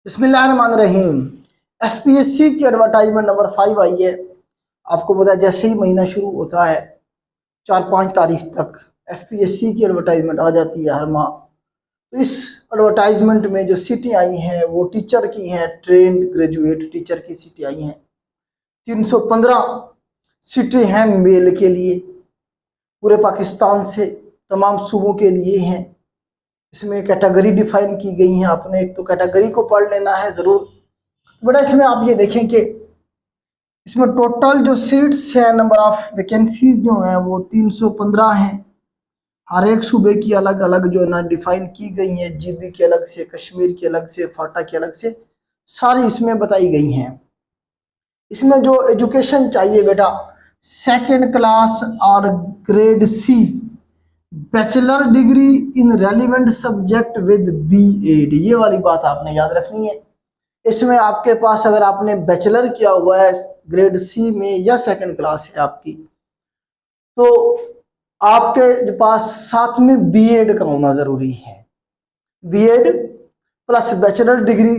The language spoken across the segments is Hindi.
बिस्मिल्लाहिर्रहमानिर्रहीम। एफपीएससी की एडवर्टाइजमेंट नंबर 5 आई है। आपको पता है जैसे ही महीना शुरू होता है 4-5 तारीख तक एफपीएससी की एडवर्टाइजमेंट आ जाती है हर माह। तो इस एडवर्टाइजमेंट में जो सीटें आई हैं वो टीचर की हैं, ट्रेंड ग्रेजुएट टीचर की सीटें आई हैं। 315 सीटें हैं मेल के लिए, पूरे पाकिस्तान से तमाम सूबों के लिए हैं। इसमें कैटेगरी डिफाइन की गई हैं। आपने एक तो कैटेगरी को पढ़ लेना है ज़रूर। तो बेटा इसमें आप ये देखें कि इसमें टोटल जो सीट्स है, नंबर ऑफ वैकेंसीज जो हैं वो 315 हैं। हर एक सूबे की अलग अलग जो है ना डिफाइन की गई हैं। जीबी की अलग से, कश्मीर की अलग से, फाटा की अलग से, सारी इसमें बताई गई हैं। इसमें जो एजुकेशन चाहिए बेटा, सेकेंड क्लास और grade C bachelor degree in relevant subject with BEd, ये वाली बात आपने याद रखनी है। इसमें आपके पास अगर आपने बैचलर किया हुआ है ग्रेड सी में या सेकंड क्लास है आपकी, तो आपके पास साथ में बीएड का होना जरूरी है। BEd plus bachelor degree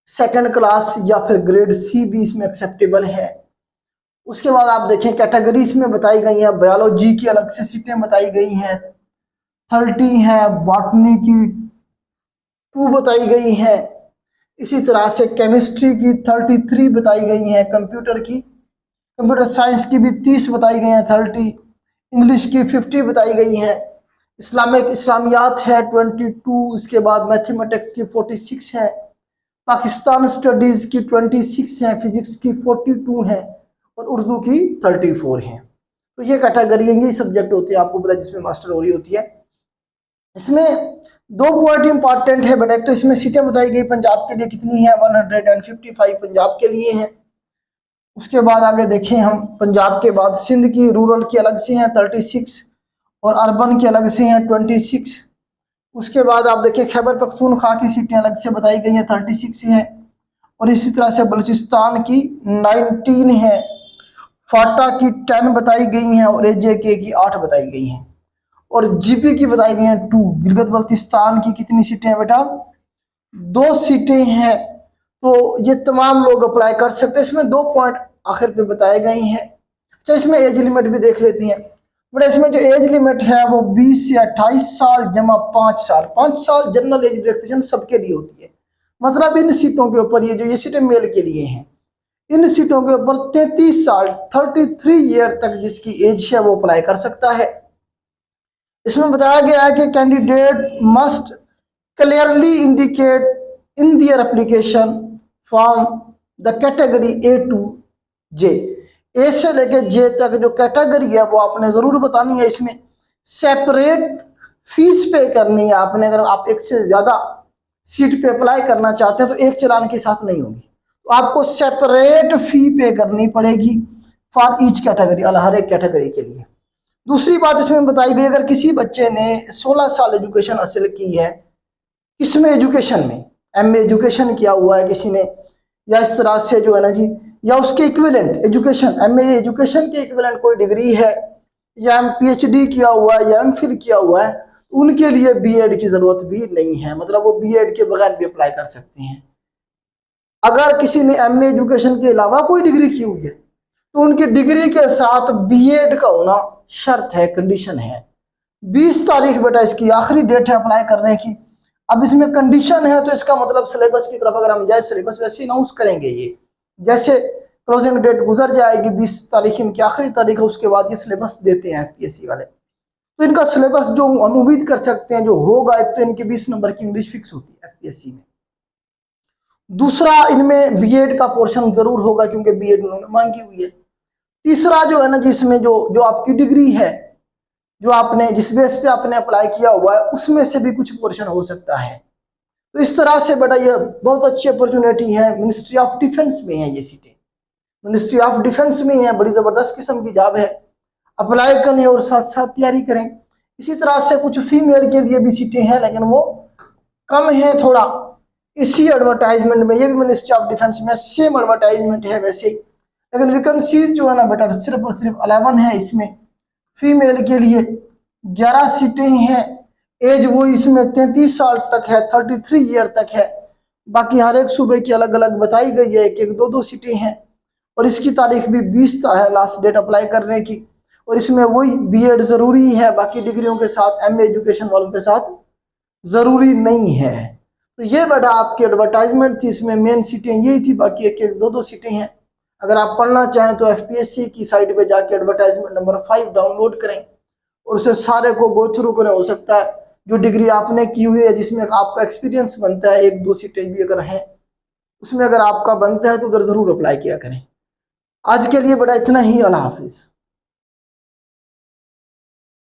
second class या फिर ग्रेड सी भी इसमें एक्सेप्टेबल है। उसके बाद आप देखें कैटेगरीज में बताई गई है। बायोलॉजी की अलग से सीटें बताई गई हैं, 30 है। बॉटनी की 2 बताई गई है। इसी तरह से केमिस्ट्री की 33 बताई गई हैं। कंप्यूटर साइंस की भी 30 बताई गई हैं, 30। इंग्लिश की 50 बताई गई हैं। इस्लामियात है 22। इसके बाद मैथमेटिक्स की 46 है। पाकिस्तान स्टडीज़ की 26 है। फिजिक्स की 42 है और उर्दू की 34 है। तो ये कैटेगरी ये सब्जेक्ट होते हैं, आपको पता है, जिसमें मास्टर हो रही होती है। इसमें 2 पॉइंट इंपॉर्टेंट है बेटा। एक तो इसमें सीटें बताई गई पंजाब के लिए कितनी है, 155 पंजाब के लिए हैं। उसके बाद आगे देखें हम, पंजाब के बाद सिंध की रूरल की अलग से हैं 36 और अर्बन की अलग से हैं 26। उसके बाद आप देखिए खैबर पख्तूनख्वा की सीटें अलग से बताई गई हैं, 36 हैं। और इसी तरह से बलूचिस्तान की 19 है। फाटा की 10 बताई गई हैं और एजेके की 8 बताई गई हैं। और जीपी की बताई गई हैं 2। गिलगित बल्तिस्तान की कितनी सीटें हैं बेटा, 2 सीटें हैं। तो ये तमाम लोग अप्लाई कर सकते हैं। इसमें 2 पॉइंट आखिर पे बताए गए हैं। अच्छा, इसमें एज लिमिट भी देख लेती हैं। बट इसमें जो एज लिमिट है वो 20 से 28 साल जमा 5 साल। 5 साल जनरल एज रिलैक्सेशन सबके लिए होती है। मतलब इन सीटों के ऊपर ये सीटें मेल के लिए हैं। इन सीटों के ऊपर 33 साल 33 ईयर तक जिसकी एज है वो अप्लाई कर सकता है। इसमें बताया गया है कि candidate must clearly indicate in their application form the category A to J. A से लेके जे तक जो कैटेगरी है वो आपने जरूर बतानी है। इसमें सेपरेट फीस पे करनी है आपने। अगर आप एक से ज्यादा सीट पे अप्लाई करना चाहते हैं तो एक चालान के साथ नहीं होगी, तो आपको सेपरेट फी पे करनी पड़ेगी फॉर ईच कैटेगरी, हर एक कैटेगरी के लिए। दूसरी बात इसमें बताई गई, अगर किसी बच्चे ने 16 साल एजुकेशन हासिल की है, किसमें, एजुकेशन में, एमए एजुकेशन किया हुआ है किसी ने, या इस तरह से जो है ना जी, या उसके इक्विवेलेंट एजुकेशन, एमए एजुकेशन के इक्विवेलेंट कोई डिग्री है, या पीएचडी किया हुआ है या एमफिल किया हुआ है, उनके लिए बीएड की जरूरत भी नहीं है। मतलब वो बीएड के बगैर भी अप्लाई कर सकते हैं। अगर किसी ने एमए एजुकेशन के अलावा कोई डिग्री की हुई है तो उनकी डिग्री के साथ बीएड का होना शर्त है, कंडीशन है। 20 तारीख बेटा इसकी आखिरी डेट है अप्लाई करने की। अब इसमें कंडीशन है तो इसका मतलब सिलेबस की तरफ अगर हम जाए, सिलेबस वैसे अनाउंस करेंगे ये, जैसे क्लोजिंग डेट गुजर जाएगी 20 तारीख इनकी आखिरी तारीख है, उसके बाद ये सिलेबस देते हैं एफपीएससी वाले। तो इनका सिलेबस जो हम उम्मीद कर सकते हैं जो होगा, एक तो इनकी 20 नंबर की इंग्लिश फिक्स होती है एफपीएससी में। दूसरा, इनमें बीएड का पोर्शन जरूर होगा क्योंकि बीएड उन्होंने मांगी हुई है। तीसरा जो है ना जिसमें जो जो आपकी डिग्री है, जो आपने जिस बेस पे आपने अप्लाई किया हुआ है, उसमें से भी कुछ पोर्शन हो सकता है। तो इस तरह से बेटा ये बहुत अच्छी अपॉर्चुनिटी है। मिनिस्ट्री ऑफ डिफेंस में है ये सीटें, मिनिस्ट्री ऑफ डिफेंस में है। बड़ी जबरदस्त किस्म की जॉब है। अप्लाई करें और साथ साथ तैयारी करें। इसी तरह से कुछ फीमेल के लिए भी सीटें हैं लेकिन वो कम है थोड़ा। इसी एडवर्टाइजमेंट में, ये भी मिनिस्ट्री ऑफ डिफेंस में सेम एडवर्टाइजमेंट है वैसे ही, लेकिन वैकेंसीज जो है ना बेटा सिर्फ और सिर्फ 11 है इसमें। फीमेल के लिए 11 सीटें हैं। एज वो इसमें 33 साल तक है, 33 ईयर तक है। बाकी हर एक सूबे की अलग अलग बताई गई है, एक एक दो दो सीटें हैं। और इसकी तारीख भी 20 है लास्ट डेट अप्लाई करने की। और इसमें वही बीएड ज़रूरी है, बाकी डिग्रियों के साथ एमए एजुकेशन वालों के साथ ज़रूरी नहीं है। तो ये बेटा आपकी एडवर्टाइजमेंट थी, इसमें मेन सीटें यही थी, बाकी एक एक दो दो सीटें हैं। अगर आप पढ़ना चाहें तो एफपीएससी की साइट पे जाके एडवर्टाइजमेंट नंबर 5 डाउनलोड करें और उसे सारे को गो थ्रू करें। हो सकता है जो डिग्री आपने की हुई है जिसमें आपका एक्सपीरियंस बनता है, एक दो सीटें भी अगर हैं उसमें अगर आपका बनता है तो उधर ज़रूर अप्लाई किया करें। आज के लिए बेटा इतना ही। अल्लाह हाफिज़।